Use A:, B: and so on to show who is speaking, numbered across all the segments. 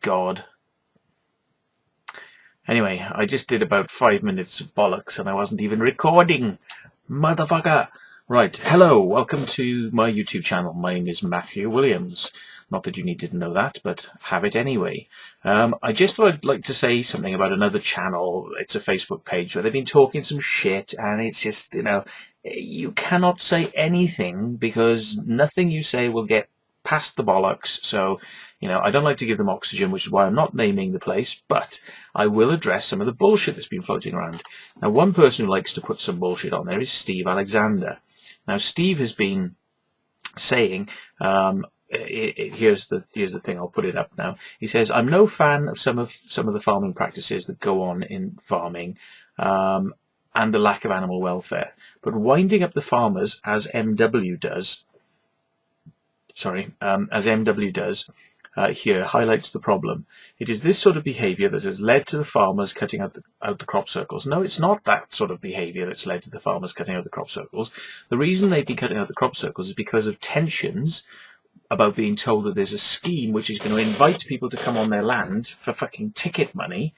A: God. Anyway, I just did about 5 minutes of bollocks and I wasn't even recording. Motherfucker. Right, hello, welcome to my YouTube channel. My name is Matthew Williams. Not that you needed to know that, but have it anyway. I just thought I'd like to say something about another channel. It's a Facebook page where they've been talking some shit, and it's just, you cannot say anything because nothing you say will get past the bollocks. So, I don't like to give them oxygen, which is why I'm not naming the place, but I will address some of the bullshit that's been floating around. Now, one person who likes to put some bullshit on there is Steve Alexander. Now, Steve has been saying, here's the thing, I'll put it up now. He says, I'm no fan of some of the farming practices that go on in farming, and the lack of animal welfare. But winding up the farmers, as MW does, here highlights the problem. It is this sort of behaviour that has led to the farmers cutting out the crop circles. No, it's not that sort of behaviour that's led to the farmers cutting out the crop circles. The reason they've been cutting out the crop circles is because of tensions about being told that there's a scheme which is going to invite people to come on their land for fucking ticket money,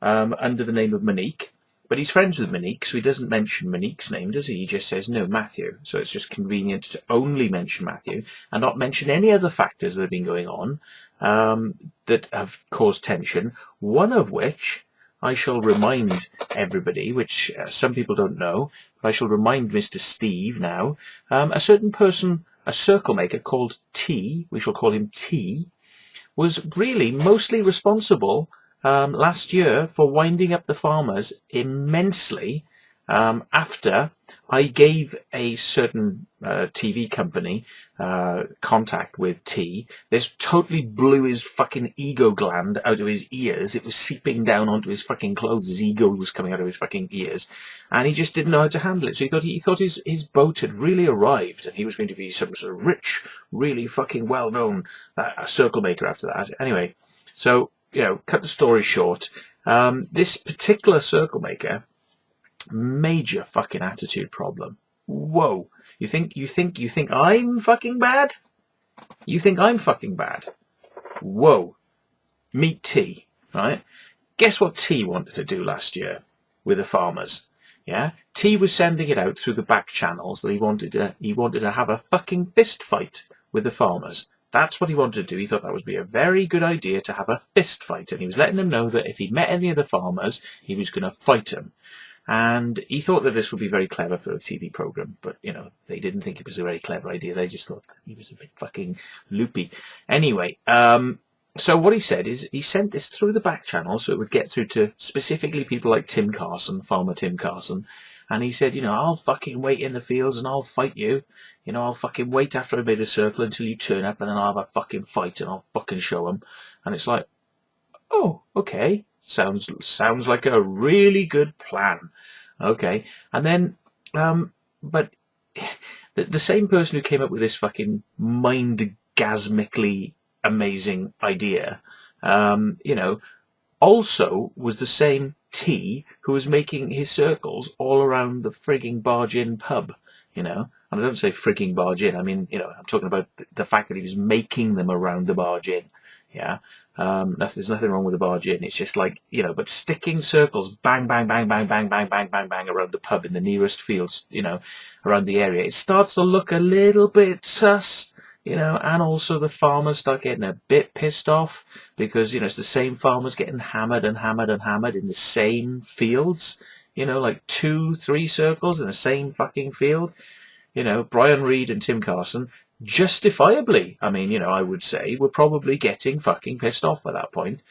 A: under the name of Monique. But he's friends with Monique, so he doesn't mention Monique's name, does he? He just says, no, Matthew. So it's just convenient to only mention Matthew and not mention any other factors that have been going on that have caused tension, one of which I shall remind everybody, which some people don't know, but I shall remind Mr. Steve now. A certain person, a circle maker called T, we shall call him T, was really mostly responsible last year for winding up the farmers immensely after I gave a certain TV company contact with T. This totally blew his fucking ego gland out of his ears. It was seeping down onto his fucking clothes. His ego was coming out of his fucking ears, and he just didn't know how to handle it. So he thought his boat had really arrived, and he was going to be some sort of rich, really fucking well-known circle maker after that. Anyway, so cut the story short. This particular circle maker, major fucking attitude problem. Whoa! You think I'm fucking bad? You think I'm fucking bad? Whoa! Meet T, right? Guess what T wanted to do last year with the farmers? Yeah, T was sending it out through the back channels that he wanted to have a fucking fist fight with the farmers. That's what he wanted to do. He thought that would be a very good idea to have a fist fight, and he was letting them know that if he met any of the farmers, he was going to fight them. And he thought that this would be very clever for a TV program, but they didn't think it was a very clever idea. They just thought that he was a bit fucking loopy. Anyway, so what he said is he sent this through the back channel so it would get through to specifically people like Tim Carson, Farmer Tim Carson. And he said, I'll fucking wait in the fields and I'll fight you. I'll fucking wait after I made a circle until you turn up, and then I'll have a fucking fight and I'll fucking show them. And it's like, oh, okay. Sounds like a really good plan. Okay. And then, but the same person who came up with this fucking mind-gasmically amazing idea, also was the same T who was making his circles all around the frigging Barge Inn pub, and I don't say frigging Barge Inn, I mean, I'm talking about the fact that he was making them around the Barge Inn, there's nothing wrong with the Barge Inn, it's just like, but sticking circles, bang, bang, bang, bang, bang, bang, bang, bang, bang, around the pub in the nearest fields, around the area, it starts to look a little bit sus, and also the farmers start getting a bit pissed off because, it's the same farmers getting hammered and hammered and hammered in the same fields, like 2-3 circles in the same fucking field. Brian Reed and Tim Carson, justifiably, I would say, were probably getting fucking pissed off by that point.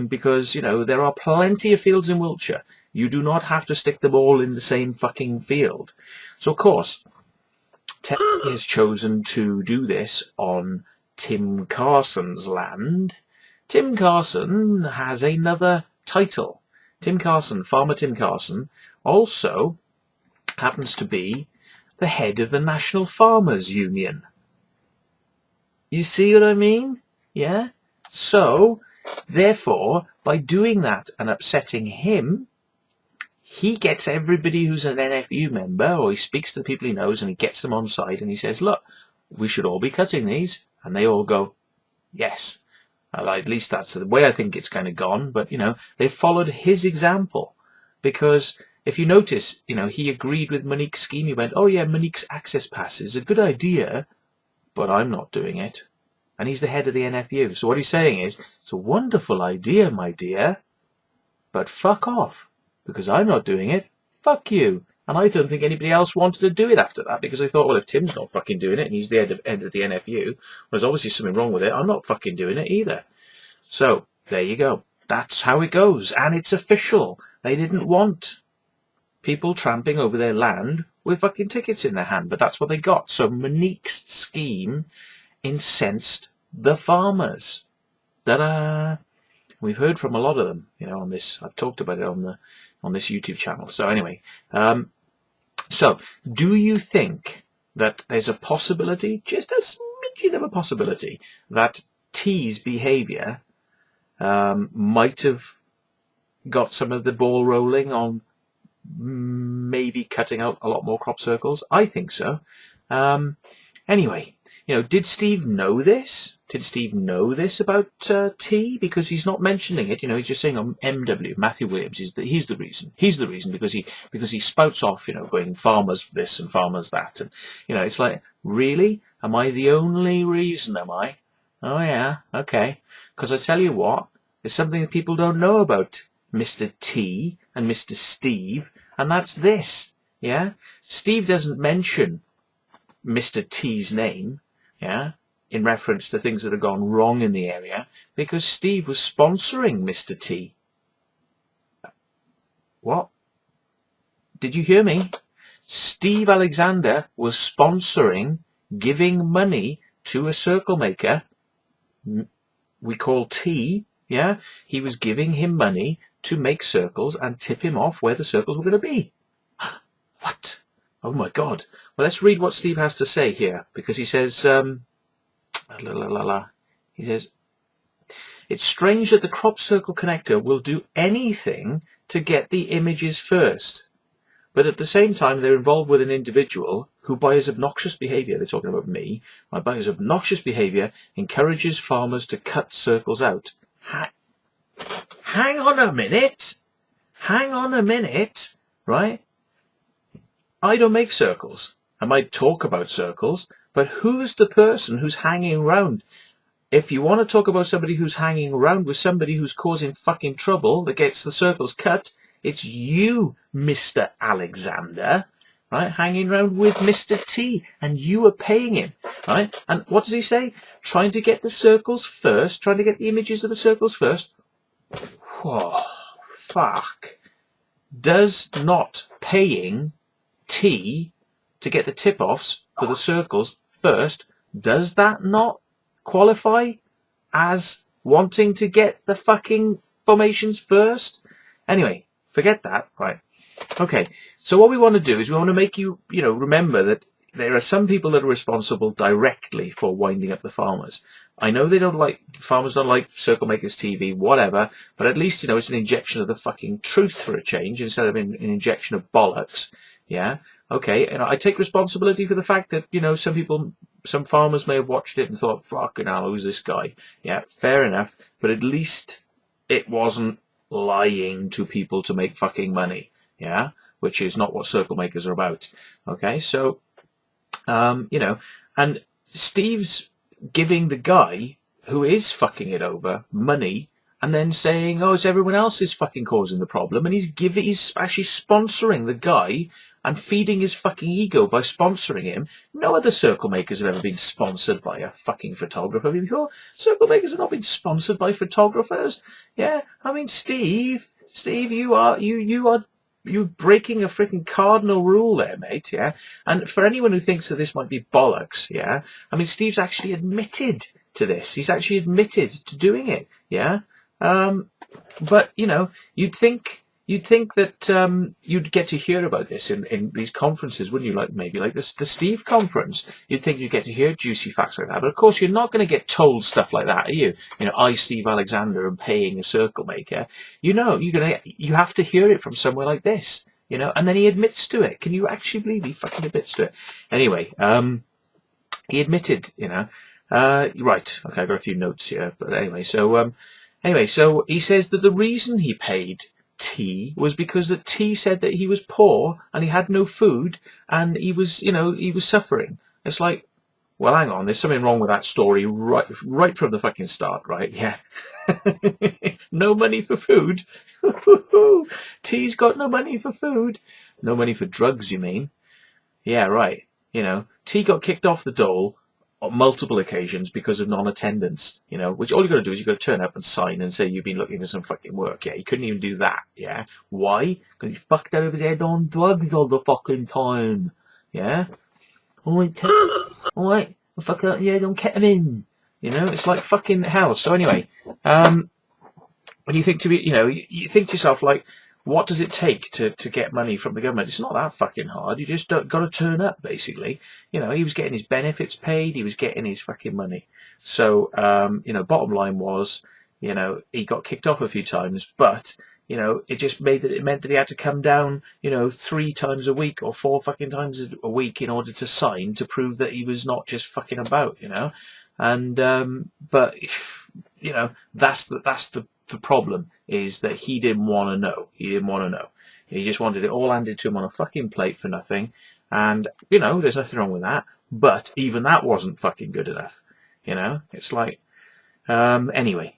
A: Because, there are plenty of fields in Wiltshire. You do not have to stick them all in the same fucking field. So, of course, Ted has chosen to do this on Tim Carson's land. Tim Carson has another title. Tim Carson, Farmer Tim Carson, also happens to be the head of the National Farmers Union. You see what I mean? Yeah? So, therefore, by doing that and upsetting him, he gets everybody who's an NFU member, or he speaks to the people he knows and he gets them on side and he says, look, we should all be cutting these. And they all go, yes. At least that's the way I think it's kind of gone. But, you know, they followed his example. Because if you notice, you know, he agreed with Monique's scheme. He went, oh yeah, Monique's access pass is a good idea, but I'm not doing it. And he's the head of the NFU. So what he's saying is, it's a wonderful idea, my dear, but fuck off, because I'm not doing it. Fuck you. And I don't think anybody else wanted to do it after that, because they thought, well, if Tim's not fucking doing it and he's the head of the NFU, well, there's obviously something wrong with it. I'm not fucking doing it either. So there you go. That's how it goes. And it's official. They didn't want people tramping over their land with fucking tickets in their hand, but that's what they got. So Monique's scheme incensed the farmers. Ta-da! We've heard from a lot of them, you know, on this. I've talked about it on this YouTube channel. So anyway, so do you think that there's a possibility, just a smidgen of a possibility, that T's behaviour might have got some of the ball rolling on maybe cutting out a lot more crop circles? I think so. Anyway, you know, did Steve know this? Did Steve know this about T? Because he's not mentioning it. You know, he's just saying on MW, Matthew Williams, he's the reason. He's the reason because he spouts off, you know, going farmers this and farmers that, and you know, it's like, really? Am I the only reason? Am I? Oh yeah, okay. Because I tell you what, there's something that people don't know about Mr. T and Mr. Steve, and that's this. Yeah, Steve doesn't mention Mr. T's name, yeah, in reference to things that have gone wrong in the area, because Steve was sponsoring Mr. T. What? Did you hear me? Steve Alexander was sponsoring, giving money to a circle maker we call T, yeah? He was giving him money to make circles and tip him off where the circles were going to be. What? Oh my God. Well, let's read what Steve has to say here, because he says, he says, it's strange that the crop circle connector will do anything to get the images first, but at the same time they're involved with an individual who, by his obnoxious behaviour, they're talking about me, by his obnoxious behaviour, encourages farmers to cut circles out. Hang on a minute. Hang on a minute, right? I don't make circles. I might talk about circles, but who's the person who's hanging around? If you want to talk about somebody who's hanging around with somebody who's causing fucking trouble that gets the circles cut, it's you, Mr. Alexander, right? Hanging around with Mr. T, and you are paying him, right? And what does he say? Trying to get the circles first, trying to get the images of the circles first. Whoa, fuck. Does not paying T to get the tip-offs for the circles first, does that not qualify as wanting to get the fucking formations first? Anyway, forget that, right? Okay, so what we want to do is we want to make you, you know, remember that there are some people that are responsible directly for winding up the farmers. I know they don't like, farmers don't like Circle Makers TV, whatever, but at least, you know, it's an injection of the fucking truth for a change instead of an injection of bollocks. Yeah, okay, and I take responsibility for the fact that, you know, some farmers may have watched it and thought, fucking hell, who's this guy? Yeah, fair enough, but at least it wasn't lying to people to make fucking money, yeah, which is not what Circle Makers are about. Okay, so, you know, and Steve's giving the guy who is fucking it over money and then saying, oh, it's everyone else is fucking causing the problem, and he's actually sponsoring the guy and feeding his fucking ego by sponsoring him. No other Circle Makers have ever been sponsored by a fucking photographer before. Circle Makers have not been sponsored by photographers. Yeah, I mean, Steve, you're breaking a freaking cardinal rule there, mate, yeah? And for anyone who thinks that this might be bollocks, yeah? I mean, Steve's actually admitted to this. He's actually admitted to doing it, yeah? But, you know, you'd think that you'd get to hear about this in these conferences, wouldn't you? Like maybe like the Steve conference. You'd think you'd get to hear juicy facts like that. But of course, you're not going to get told stuff like that, are you? You know, I, Steve Alexander, am paying a circle maker. You know, you have to hear it from somewhere like this. You know, and then he admits to it. Can you actually believe he fucking admits to it? Anyway, he admitted, you know. Right. Okay, I've got a few notes here, but anyway, so he says that the reason he paid T was because that T said that he was poor and he had no food and he was, he was suffering. It's like, well, hang on, there's something wrong with that story right from the fucking start, right? Yeah. No money for food. T's got no money for food. No money for drugs, you mean? Yeah, right. T got kicked off the dole on multiple occasions because of non-attendance, which all you got to do is you got to turn up and sign and say you've been looking for some fucking work. Yeah, he couldn't even do that. Yeah. Why? Because he's fucked out of his head on drugs all the fucking time. Yeah. Alright, alright, fuck out your head on ketamine. It's like fucking hell. So anyway, when you think you think to yourself, like, what does it take to get money from the government? It's not that fucking hard. You just got to turn up, basically. He was getting his benefits paid. He was getting his fucking money. So, bottom line was, he got kicked off a few times, but, it meant that he had to come down, 3 times a week or 4 fucking times a week in order to sign to prove that he was not just fucking about, And, but, that's the problem, is that he didn't want to know. He didn't want to know. He just wanted it all handed to him on a fucking plate for nothing. And, there's nothing wrong with that. But even that wasn't fucking good enough. It's like, anyway.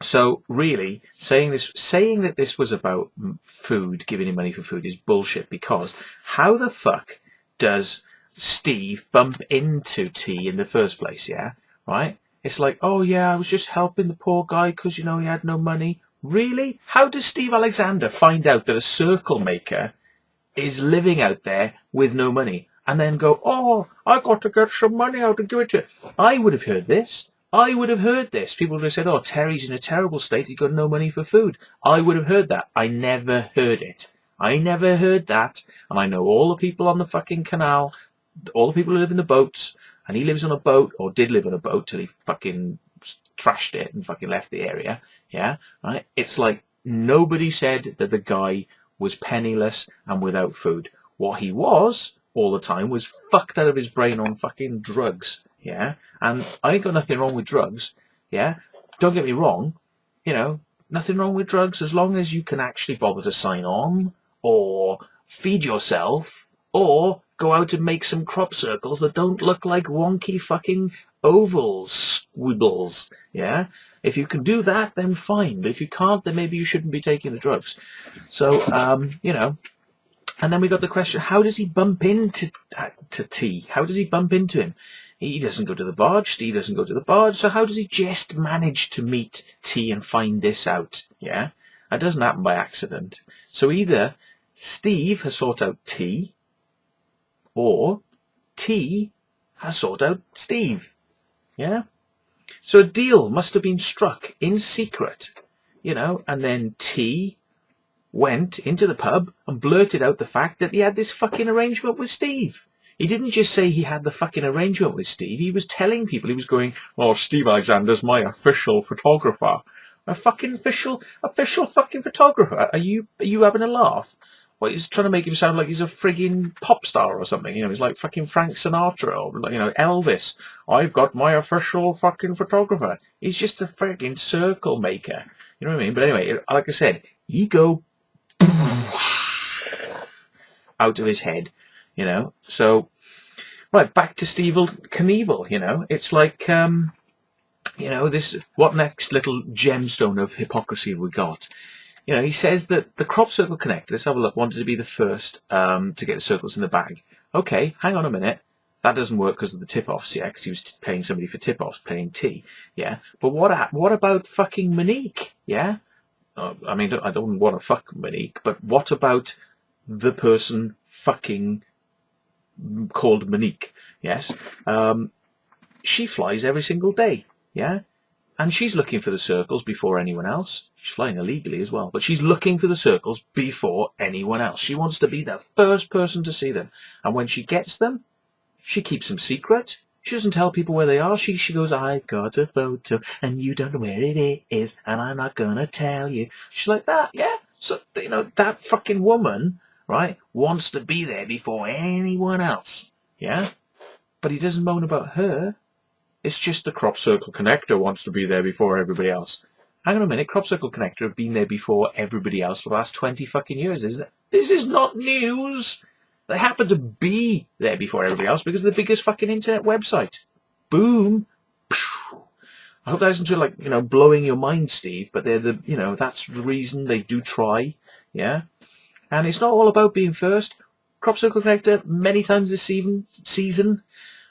A: So really, saying that this was about food, giving him money for food, is bullshit, because how the fuck does Steve bump into T in the first place, yeah? Right? It's like, oh yeah, I was just helping the poor guy because, he had no money. Really? How does Steve Alexander find out that a circle maker is living out there with no money and then go, oh, I got to get some money out and give it to you? I would have heard this. People would have said, oh, Terry's in a terrible state. He's got no money for food. I would have heard that. I never heard it. I never heard that. And I know all the people on the fucking canal, all the people who live in the boats, and he lives on a boat, or did live on a boat till he fucking trashed it and fucking left the area. Yeah, right? It's like nobody said that the guy was penniless and without food. What he was all the time was fucked out of his brain on fucking drugs. Yeah, and I ain't got nothing wrong with drugs. Yeah, don't get me wrong. Nothing wrong with drugs as long as you can actually bother to sign on, or feed yourself, or go out and make some crop circles that don't look like wonky fucking ovals, squibbles. Yeah, if you can do that, then fine. But if you can't, then maybe you shouldn't be taking the drugs. So, and then we got the question: how does he bump into T? How does he bump into him? He doesn't go to the barge. Steve doesn't go to the barge. So how does he just manage to meet T and find this out? Yeah, that doesn't happen by accident. So either Steve has sought out T, or T has sought out Steve. Yeah? So a deal must have been struck in secret, and then T went into the pub and blurted out the fact that he had this fucking arrangement with Steve. He didn't just say he had the fucking arrangement with Steve. He was telling people, he was going, well, Steve Alexander's my official photographer. A fucking official fucking photographer? Are you having a laugh? Well, he's trying to make him sound like he's a frigging pop star or something. He's like fucking Frank Sinatra or, Elvis. I've got my official fucking photographer. He's just a frigging circle maker. You know what I mean? But anyway, like I said, ego out of his head, So, right, back to Steve Knievel, It's like, this, what next little gemstone of hypocrisy have we got? He says that the crop circle connector, let's have a look, wanted to be the first to get the circles in the bag. Okay, hang on a minute. That doesn't work because of the tip-offs, yeah, because he was paying somebody for tip-offs, paying T, yeah. But what about fucking Monique, yeah? I mean, I don't want to fuck Monique, but what about the person fucking called Monique, yes? She flies every single day, yeah? And she's looking for the circles before anyone else. She's flying illegally as well, but she's looking for the circles before anyone else. She wants to be the first person to see them. And when she gets them, she keeps them secret. She doesn't tell people where they are. She goes, I've got a photo and you don't know where it is and I'm not going to tell you. She's like that, yeah? So, that fucking woman, right, wants to be there before anyone else, yeah? But he doesn't moan about her. It's just the crop circle connector wants to be there before everybody else. Hang on a minute, crop circle connector have been there before everybody else for the last 20 fucking years, isn't it? This is not news. They happen to be there before everybody else because they're the biggest fucking internet website. Boom. I hope that isn't like, blowing your mind, Steve, but they're that's the reason they do try. Yeah. And it's not all about being first. Crop circle connector, many times this season,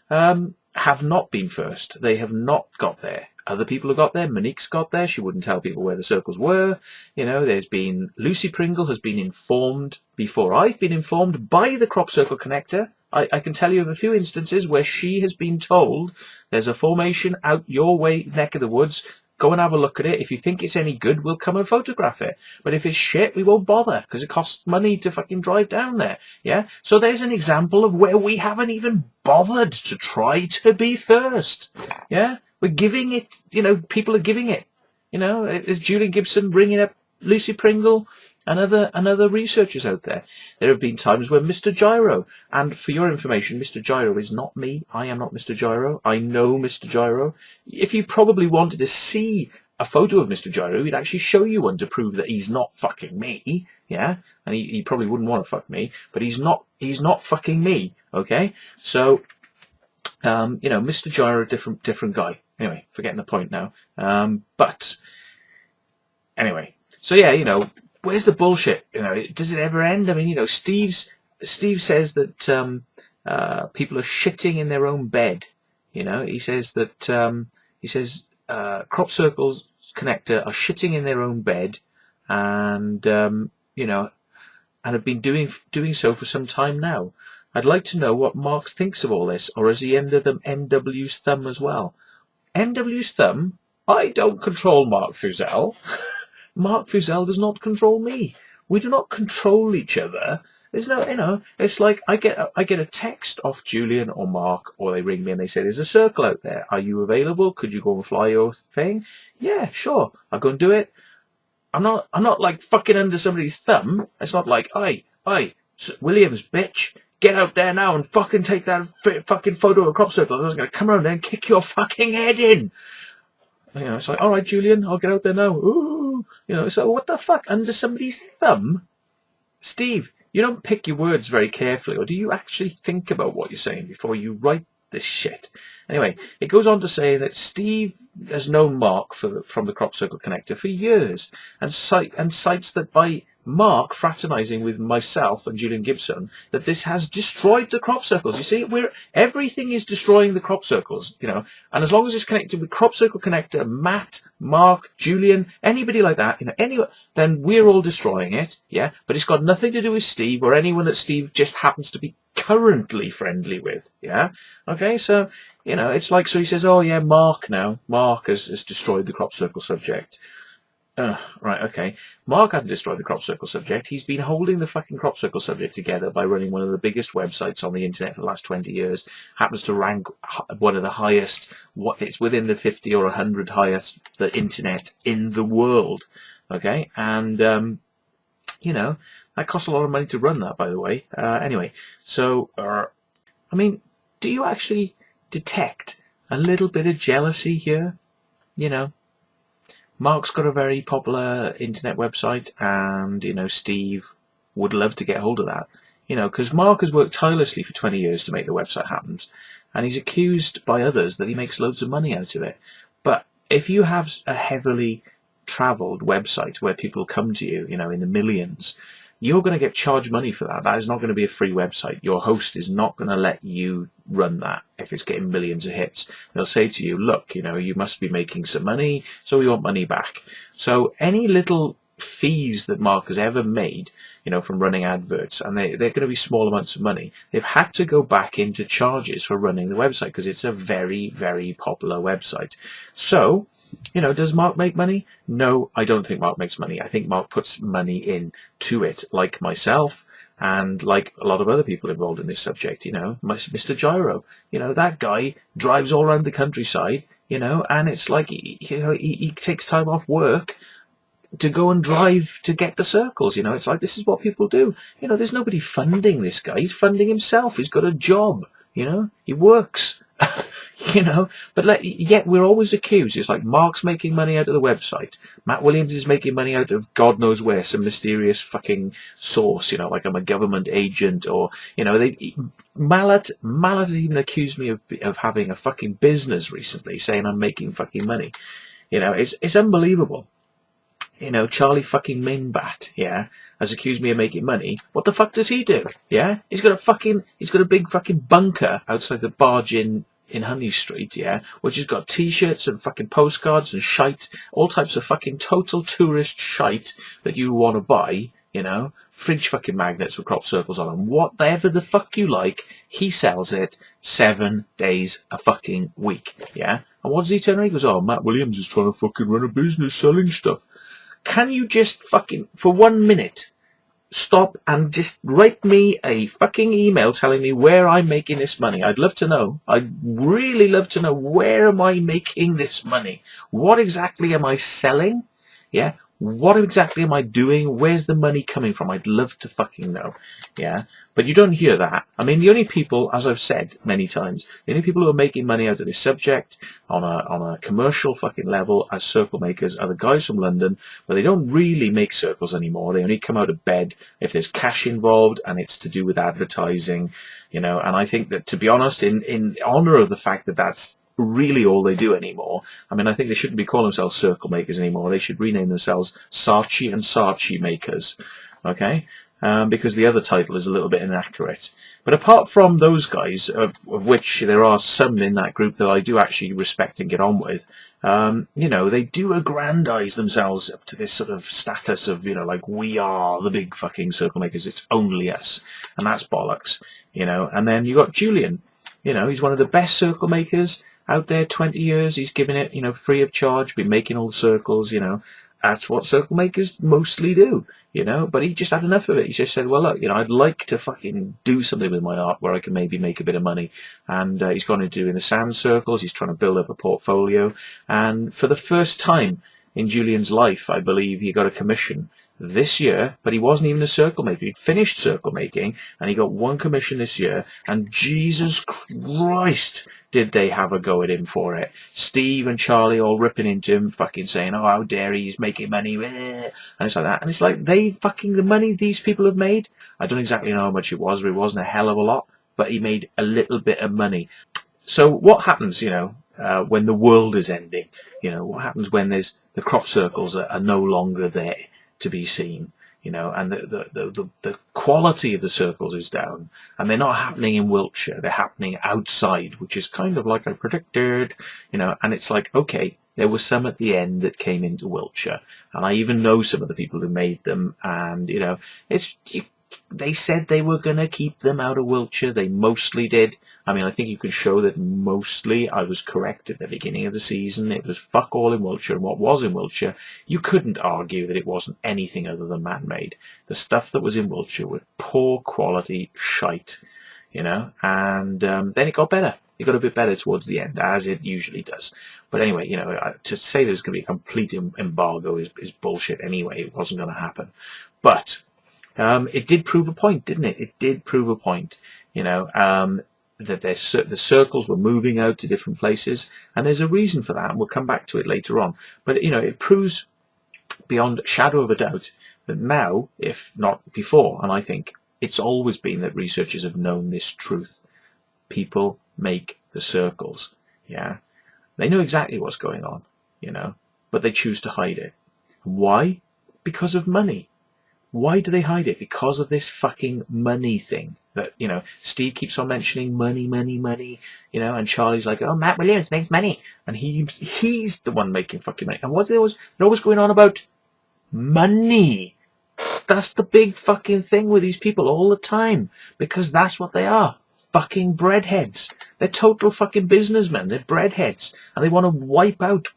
A: have not been first. They have not got there. Other people have got there. Monique's got there. She wouldn't tell people where the circles were. There's been Lucy Pringle has been informed before I've been informed by the crop circle connector. I can tell you of a few instances where she has been told there's a formation out your way, neck of the woods. Go and have a look at it. If you think it's any good, we'll come and photograph it. But if it's shit, we won't bother because it costs money to fucking drive down there. Yeah. So there's an example of where we haven't even bothered to try to be first. Yeah. We're giving it, people are giving it. Is Julian Gibson bringing up Lucy Pringle and other researchers out there. There have been times where Mr. Gyro, and for your information, Mr. Gyro is not me. I am not Mr. Gyro. I know Mr. Gyro. If you probably wanted to see a photo of Mr. Gyro, he'd actually show you one to prove that he's not fucking me. Yeah, and he probably wouldn't want to fuck me, but he's not fucking me. Okay, so Mr. Gyro, different guy. Anyway, forgetting the point now. But anyway, so yeah, where's the bullshit? Does it ever end? I mean, Steve says that people are shitting in their own bed. He says that crop circles connector are shitting in their own bed, and and have been doing so for some time now. I'd like to know what Mark thinks of all this, or is he under the NW's thumb as well? NW's thumb? I don't control Mark Fusel. Mark Fusel does not control me. We do not control each other. There's no, it's like I get a text off Julian or Mark, or they ring me and they say, there's a circle out there. Are you available? Could you go and fly your thing? Yeah, sure. I'll go and do it. I'm not like fucking under somebody's thumb. It's not like, aye, Williams, bitch, get out there now and fucking take that fucking photo of a crop circle. I was going to come around there and kick your fucking head in. It's like, all right, Julian, I'll get out there now. Ooh, so what the fuck? Under somebody's thumb? Steve, you don't pick your words very carefully, or do you actually think about what you're saying before you write this shit? Anyway, it goes on to say that Steve has known Mark from the crop circle connector for years, and cites that by Mark fraternizing with myself and Julian Gibson, that this has destroyed the crop circles. You see, everything is destroying the crop circles, and as long as it's connected with crop circle connector, Matt, Mark, Julian, anybody like that, then we're all destroying it, yeah. But it's got nothing to do with Steve or anyone that Steve just happens to be currently friendly with, yeah. Okay, so it's like, so he says, oh yeah, Mark has destroyed the crop circle subject. Right, okay. Mark hadn't destroyed the crop circle subject. He's been holding the fucking crop circle subject together by running one of the biggest websites on the internet for the last 20 years. Happens to rank one of the highest, it's within the 50 or 100 highest, the internet in the world. Okay, and, that costs a lot of money to run that, by the way. Anyway, so, I mean, do you actually detect a little bit of jealousy here? Mark's got a very popular internet website, and, Steve would love to get hold of that, because Mark has worked tirelessly for 20 years to make the website happen, and he's accused by others that he makes loads of money out of it. But if you have a heavily travelled website where people come to you, in the millions, you're going to get charged money for that. That is not going to be a free website. Your host is not going to let you run that if it's getting millions of hits. They'll say to you, look, you must be making some money, so we want money back. So any little fees that Mark has ever made, from running adverts, and they're going to be small amounts of money, they've had to go back into charges for running the website because it's a very, very popular website. So, does Mark make money? No, I don't think Mark makes money. I think Mark puts money into it, like myself and like a lot of other people involved in this subject, Mr. Gyro, that guy drives all around the countryside, and it's like, he takes time off work to go and drive to get the circles, it's like, this is what people do. There's nobody funding this guy. He's funding himself. He's got a job, he works. You know, but yet we're always accused. It's like Mark's making money out of the website. Matt Williams is making money out of God knows where, some mysterious fucking source, you know, like I'm a government agent, or, you know, Mallet has even accused me of having a fucking business recently, saying I'm making fucking money. You know, it's unbelievable. You know, Charlie fucking Minbat, yeah, has accused me of making money. What the fuck does he do? Yeah, he's got a big fucking bunker outside the barge in Honey Street, yeah, which has got t-shirts and fucking postcards and shite, all types of fucking total tourist shite that you want to buy, you know, fridge fucking magnets with crop circles on them, whatever the fuck you like, he sells it 7 days a fucking week, yeah. And what does he turn around? He goes, oh, Matt Williams is trying to fucking run a business selling stuff. Can you just fucking, for 1 minute, stop and just write me a fucking email telling me where I'm making this money? I'd love to know. I'd really love to know, where am I making this money? What exactly am I selling? Yeah. What exactly am I doing? Where's the money coming from? I'd love to fucking know. Yeah. But you don't hear that. I mean, the only people, as I've said many times, the only people who are making money out of this subject on a commercial fucking level as circle makers are the guys from London, but they don't really make circles anymore. They only come out of bed if there's cash involved and it's to do with advertising, you know. And I think that, to be honest, in honor of the fact that that's really all they do anymore. I mean, I think they shouldn't be calling themselves circle makers anymore. They should rename themselves Saatchi and Saatchi makers, okay? Because the other title is a little bit inaccurate. But apart from those guys, of which there are some in that group that I do actually respect and get on with, you know, they do aggrandize themselves up to this sort of status of, you know, like, we are the big fucking circle makers, it's only us. And that's bollocks, you know. And then you got Julian, you know, he's one of the best circle makers out there, 20 years, he's given it, you know, free of charge, been making all the circles, you know. That's what circle makers mostly do, you know. But he just had enough of it. He just said, well, look, you know, I'd like to fucking do something with my art where I can maybe make a bit of money. And he's gone into doing the sand circles. He's trying to build up a portfolio. And for the first time in Julian's life, I believe, he got a commission this year, but he wasn't even a circle maker. He'd finished circle making and he got one commission this year, and Jesus Christ, did they have a go at him for it. Steve and Charlie all ripping into him, fucking saying, oh, how dare he, he's making money, and it's like that. And it's like, the money these people have made, I don't exactly know how much it was, but it wasn't a hell of a lot, but he made a little bit of money. So what happens, you know, when the world is ending? You know, what happens when the crop circles are no longer there to be seen, you know, and the quality of the circles is down, and they're not happening in Wiltshire, they're happening outside, which is kind of like I predicted, you know. And it's like, okay, there was some at the end that came into Wiltshire, and I even know some of the people who made them, and, you know, they said they were going to keep them out of Wiltshire. They mostly did. I mean, I think you can show that mostly I was correct at the beginning of the season. It was fuck all in Wiltshire, and what was in Wiltshire, you couldn't argue that it wasn't anything other than man-made. The stuff that was in Wiltshire was poor quality shite, you know, and then it got better. It got a bit better towards the end, as it usually does. But anyway, you know, to say there's going to be a complete embargo is bullshit anyway. It wasn't going to happen. But it did prove a point, didn't it? It did prove a point, you know, that the circles were moving out to different places, and there's a reason for that, and we'll come back to it later on. But, you know, it proves beyond a shadow of a doubt that now, if not before, and I think it's always been that researchers have known this truth, people make the circles, yeah? They know exactly what's going on, you know, but they choose to hide it. Why? Because of money. Why do they hide it? Because of this fucking money thing that, you know, Steve keeps on mentioning money, money, money, you know, and Charlie's like, oh, Matt Williams makes money, and he's the one making fucking money. And they're always going on about money. That's the big fucking thing with these people all the time, because that's what they are. Fucking breadheads. They're total fucking businessmen. They're breadheads, and they want to wipe out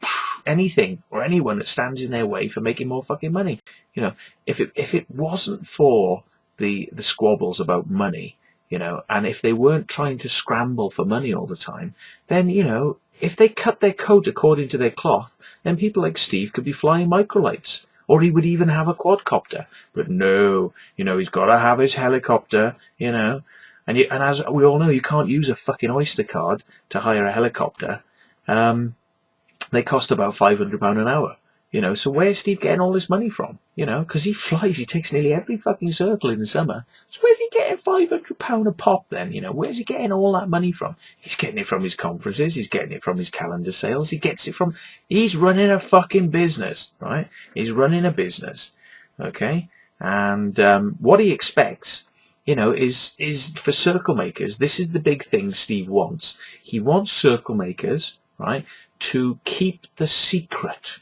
A: anything or anyone that stands in their way for making more fucking money. You know, if it wasn't for the squabbles about money, you know, and if they weren't trying to scramble for money all the time, then, you know, if they cut their coat according to their cloth, then people like Steve could be flying microlights, or he would even have a quadcopter. But no, you know, he's got to have his helicopter, you know. And as we all know, you can't use a fucking Oyster card to hire a helicopter. They cost about £500 an hour. So where's Steve getting all this money from? Because he flies, he takes nearly every fucking circle in the summer. So where's he getting £500 a pop then? Where's he getting all that money from? He's getting it from his conferences, he's getting it from his calendar sales, he's running a fucking business, right? He's running a business, okay? And what he expects, is for circle makers, this is the big thing Steve wants. He wants circle makers, right, to keep the secret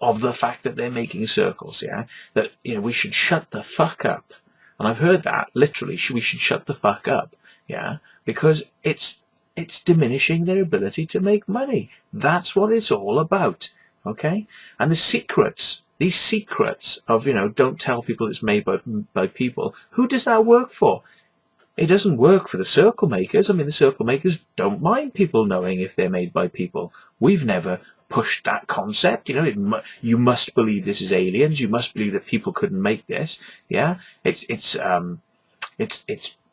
A: of the fact that they're making circles, yeah? That, we should shut the fuck up. And I've heard that, literally, we should shut the fuck up, yeah? Because it's diminishing their ability to make money. That's what it's all about, okay? And these secrets of, don't tell people it's made by people, who does that work for? It doesn't work for the circle makers. I mean, the circle makers don't mind people knowing if they're made by people. We've never pushed that concept. You must believe this is aliens. You must believe that people couldn't make this. Yeah, it's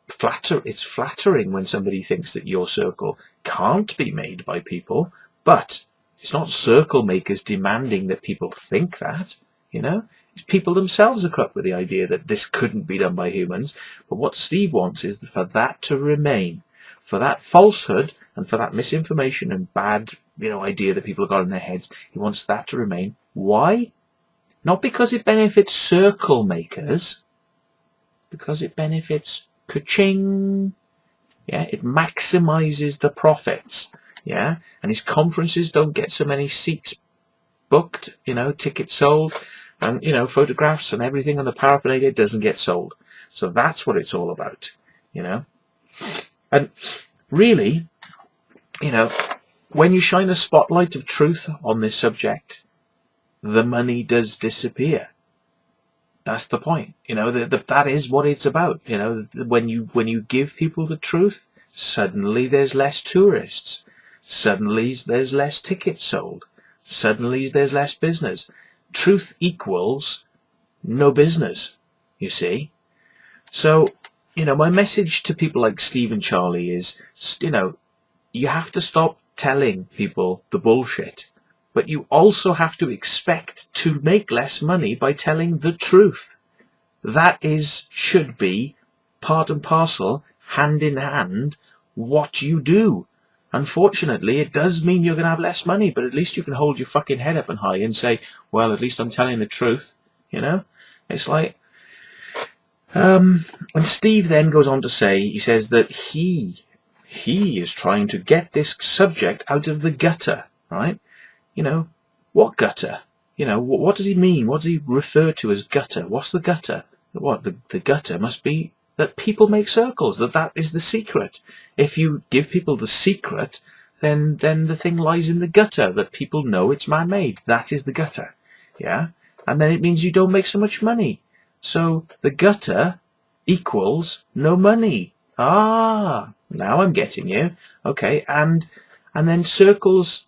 A: flattering when somebody thinks that your circle can't be made by people, but it's not circle makers demanding that people think that. It's people themselves are up with the idea that this couldn't be done by humans. But what Steve wants is for that to remain, for that falsehood and for that misinformation and bad idea that people have got in their heads. He wants that to remain. Why? Not because it benefits circle makers, because it benefits ka-ching. Yeah, it maximizes the profits. Yeah, and his conferences don't get so many seats booked, tickets sold, and photographs and everything on the paraphernalia doesn't get sold. So that's what it's all about, And really, when you shine the spotlight of truth on this subject, the money does disappear. That's the point. That is what it's about. When you give people the truth, suddenly there's less tourists. Suddenly there's less tickets sold. Suddenly there's less business. Truth equals no business, you see. So, my message to people like Steve and Charlie is, you have to stop telling people the bullshit, but you also have to expect to make less money by telling the truth. That should be part and parcel, hand in hand, what you do. Unfortunately, it does mean you're going to have less money, but at least you can hold your fucking head up and high and say, well, at least I'm telling the truth, It's like, and Steve then goes on to say, he says that he is trying to get this subject out of the gutter, right? What gutter? What does he mean? What does he refer to as gutter? What's the gutter? What, the gutter must be that people make circles, that is the secret. If you give people the secret, then the thing lies in the gutter, that people know it's man-made. That is the gutter, yeah? And then it means you don't make so much money. So the gutter equals no money. Ah, now I'm getting you. Okay, and then circles,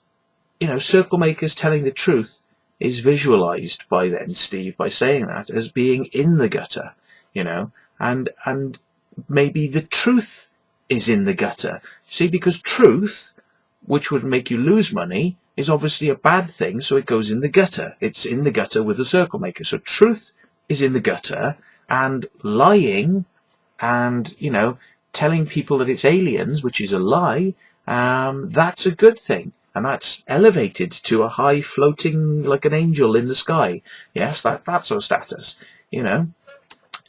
A: circle makers telling the truth is visualized by then Steve, by saying that, as being in the gutter, and maybe the truth is in the gutter. See, because truth, which would make you lose money, is obviously a bad thing, so it goes in the gutter. It's in the gutter with the circle maker. So truth is in the gutter, and lying and, telling people that it's aliens, which is a lie, that's a good thing. And that's elevated to a high floating like an angel in the sky. Yes, that's our status,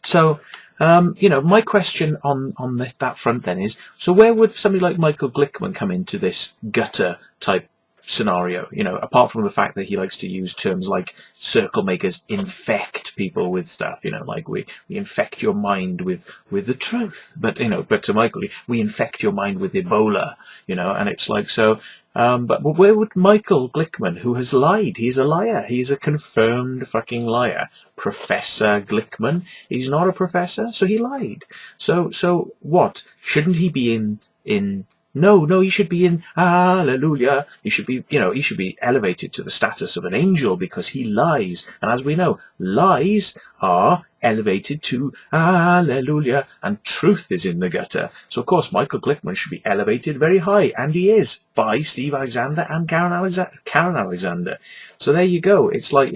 A: So, my question on that front then is, so where would somebody like Michael Glickman come into this gutter type scenario? Apart from the fact that he likes to use terms like circle makers infect people with stuff, like we infect your mind with the truth. But, but to Michael, we infect your mind with Ebola, and it's like, so, but where would Michael Glickman, who has lied, he's a liar, he's a confirmed fucking liar. Professor Glickman, he's not a professor, so he lied. So what? Shouldn't he be in No, no, you should be in hallelujah. You should be, you should be elevated to the status of an angel because he lies. And as we know, lies are elevated to hallelujah, and truth is in the gutter. So of course Michael Glickman should be elevated very high, and he is, by Steve Alexander and Karen Alexander. So there you go. It's like,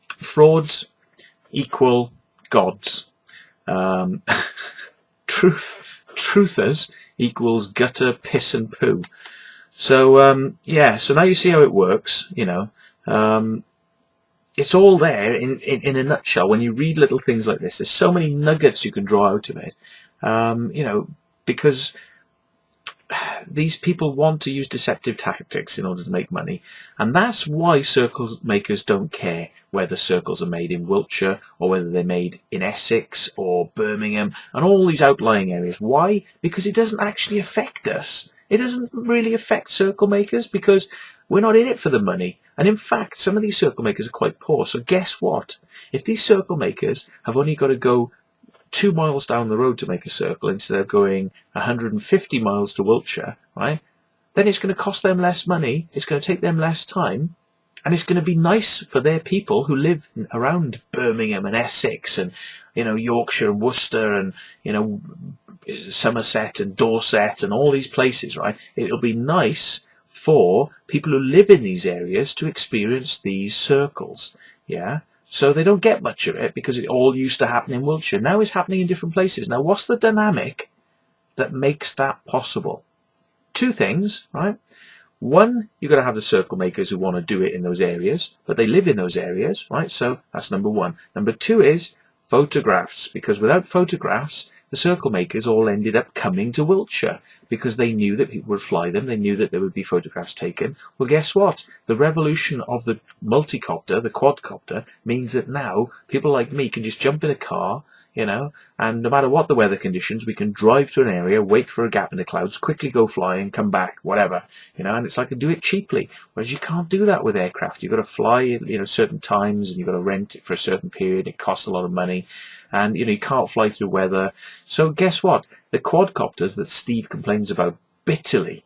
A: frauds equal gods. Truthers equals gutter, piss and poo. So yeah, so now you see how it works. It's all there in a nutshell. When you read little things like this, there's so many nuggets you can draw out of it. Because these people want to use deceptive tactics in order to make money, and that's why circle makers don't care whether circles are made in Wiltshire or whether they're made in Essex or Birmingham and all these outlying areas. Why? Because it doesn't actually affect us. It doesn't really affect circle makers because we're not in it for the money. And in fact, some of these circle makers are quite poor. So guess what? If these circle makers have only got to go 2 miles down the road to make a circle instead of going 150 miles to Wiltshire, right? Then it's going to cost them less money, it's going to take them less time, and it's going to be nice for their people who live around Birmingham and Essex and, Yorkshire and Worcester and, Somerset and Dorset and all these places, right? It'll be nice for people who live in these areas to experience these circles, yeah? So they don't get much of it because it all used to happen in Wiltshire. Now it's happening in different places. Now, what's the dynamic that makes that possible? Two things, right? One, you've got to have the circle makers who want to do it in those areas, but they live in those areas, right? So that's number one. Number two is photographs, because without photographs, the circle makers all ended up coming to Wiltshire because they knew that people would fly them. They knew that there would be photographs taken. Well, guess what? The revolution of the multicopter, the quadcopter, means that now people like me can just jump in a car, and no matter what the weather conditions, we can drive to an area, wait for a gap in the clouds, quickly go flying, come back, whatever, and it's like, do it cheaply. Whereas you can't do that with aircraft. You've got to fly, certain times, and you've got to rent it for a certain period. It costs a lot of money, and, you can't fly through weather. So guess what? The quadcopters that Steve complains about bitterly,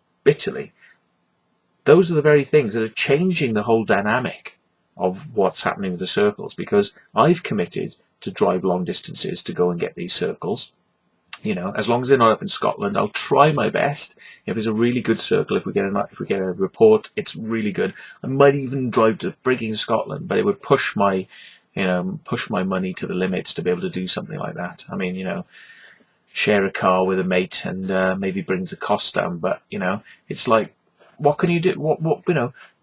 A: those are the very things that are changing the whole dynamic of what's happening with the circles, because I've committed to drive long distances to go and get these circles. As long as they're not up in Scotland, I'll try my best. If it's a really good circle, if we get a report, it's really good. I might even drive to Brigging, Scotland, but it would push my money to the limits to be able to do something like that. I mean, share a car with a mate and maybe brings the cost down, but it's like, what can you do? What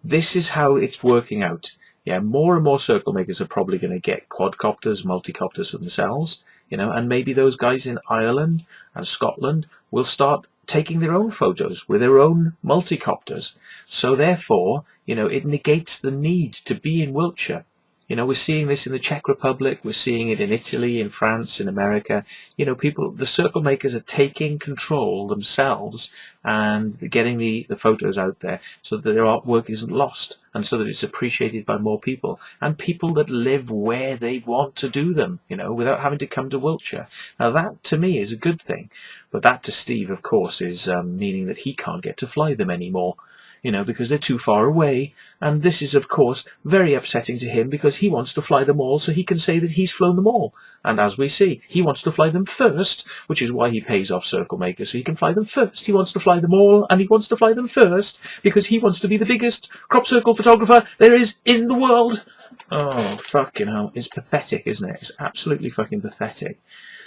A: this is how it's working out. Yeah, more and more circle makers are probably going to get quadcopters, multicopters for themselves, and maybe those guys in Ireland and Scotland will start taking their own photos with their own multicopters. So therefore, it negates the need to be in Wiltshire. We're seeing this in the Czech Republic, we're seeing it in Italy, in France, in America. The circle makers are taking control themselves and getting the photos out there so that their artwork isn't lost and so that it's appreciated by more people and people that live where they want to do them, without having to come to Wiltshire. Now that to me is a good thing, but that to Steve, of course, is meaning that he can't get to fly them anymore. Because they're too far away, and this is of course very upsetting to him because he wants to fly them all so he can say that he's flown them all, and as we see, he wants to fly them first, which is why he pays off circle makers so he can fly them first. He wants to fly them all, and he wants to fly them first because he wants to be the biggest crop circle photographer there is in the world. Oh, fucking hell, it's pathetic, isn't it? It's absolutely fucking pathetic.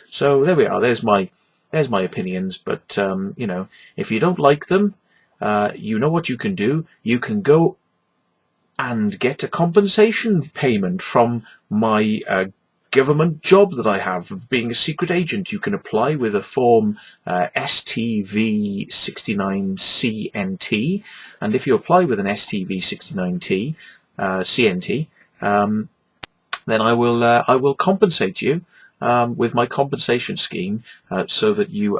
A: So there we are, there's my opinions, but if you don't like them, you know what you can do. You can go and get a compensation payment from my government job that I have of being a secret agent. You can apply with a form STV69CNT, and if you apply with an STV69T CNT, then I will compensate you with my compensation scheme, so that you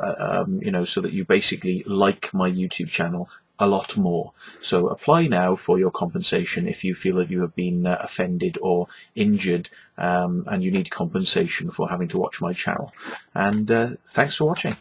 A: so that you basically like my YouTube channel a lot more. So apply now for your compensation if you feel that you have been offended or injured, and you need compensation for having to watch my channel. And thanks for watching.